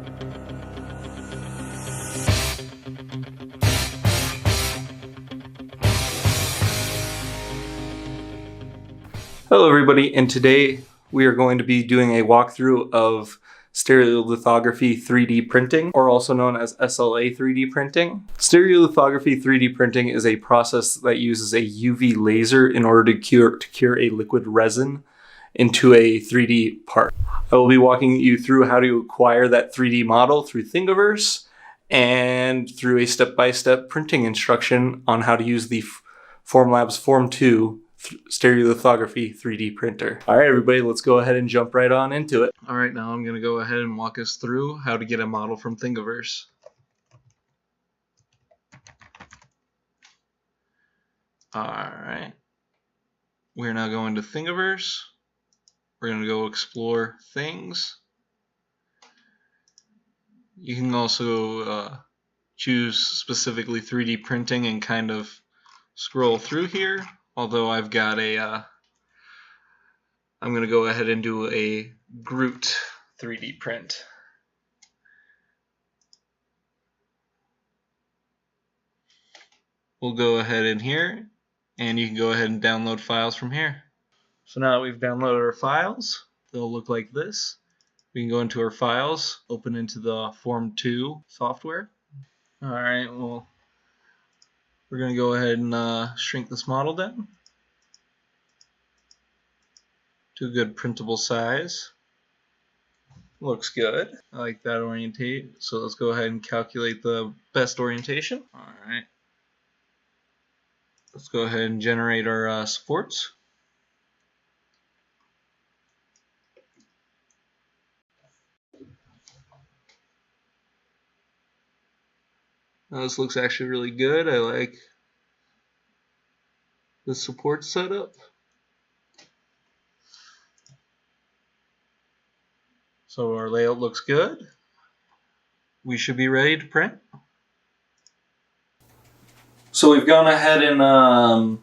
Hello everybody, and today we are going to be doing a walkthrough of stereolithography 3D printing, or also known as SLA 3D printing. Stereolithography 3D printing is a process that uses a UV laser in order to cure a liquid resin into a 3D part. I will be walking you through how to acquire that 3D model through Thingiverse and through a step-by-step printing instruction on how to use the Formlabs Form 2 stereolithography 3D printer. All right, everybody, let's go ahead and jump right on into it. All right, now I'm going to go ahead and walk us through how to get a model from Thingiverse. All right, we're now going to Thingiverse. We're going to go explore things. You can also choose specifically 3D printing and kind of scroll through here. Although I've got I'm going to go ahead and do a Groot 3D print. We'll go ahead in here, and you can go ahead and download files from here. So now that we've downloaded our files, they'll look like this. We can go into our files, open into the Form 2 software. Alright, well, we're going to go ahead and shrink this model down to a good printable size. Looks good. I like that orientation. So let's go ahead and calculate the best orientation. Alright. Let's go ahead and generate our supports. Now this looks actually really good. I like the support setup. So our layout looks good. We should be ready to print. So we've gone ahead and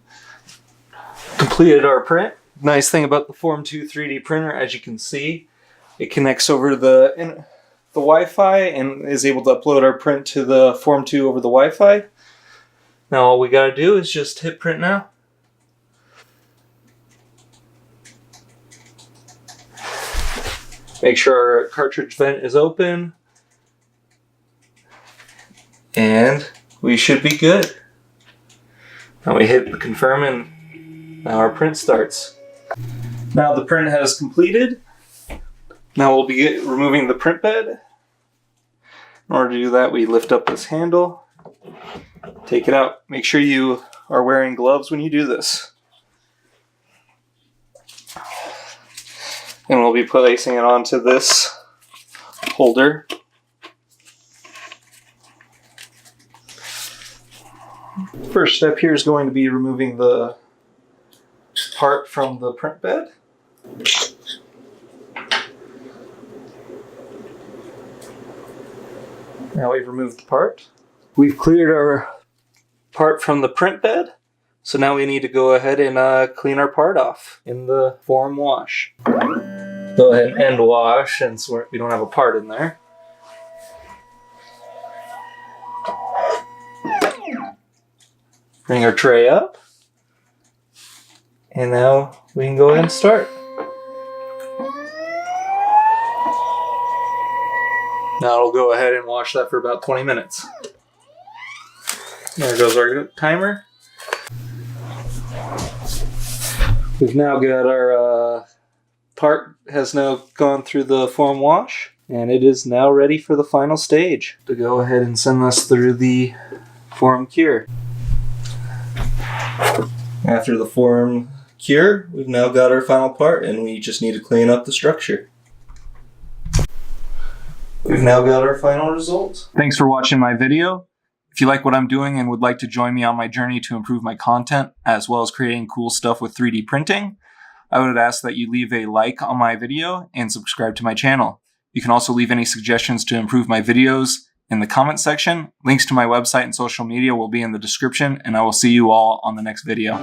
completed our print. Nice thing about the Form 2 3D printer, as you can see, it connects over the Wi-Fi and is able to upload our print to the Form 2 over the Wi-Fi. Now all we gotta do is just hit print now. Make sure our cartridge vent is open, and we should be good. Now we hit the confirm, and now our print starts. Now the print has completed. Now we'll be removing the print bed. In order to do that, we lift up this handle, take it out. Make sure you are wearing gloves when you do this. And we'll be placing it onto this holder. First step here is going to be removing the part from the print bed. Now we've removed the part. We've cleared our part from the print bed. So now we need to go ahead and clean our part off in the Form wash. Go ahead and end wash since we don't have a part in there. Bring our tray up. And now we can go ahead and start. Now we'll go ahead and wash that for about 20 minutes. There goes our timer. We've now got our part has now gone through the Form wash, and it is now ready for the final stage to go ahead and send us through the Form cure. After the Form cure, we've now got our final part, and we just need to clean up the structure. We've now got our final result. Thanks for watching my video. If you like what I'm doing and would like to join me on my journey to improve my content, as well as creating cool stuff with 3D printing, I would ask that you leave a like on my video and subscribe to my channel. You can also leave any suggestions to improve my videos in the comment section. Links to my website and social media will be in the description, and I will see you all on the next video.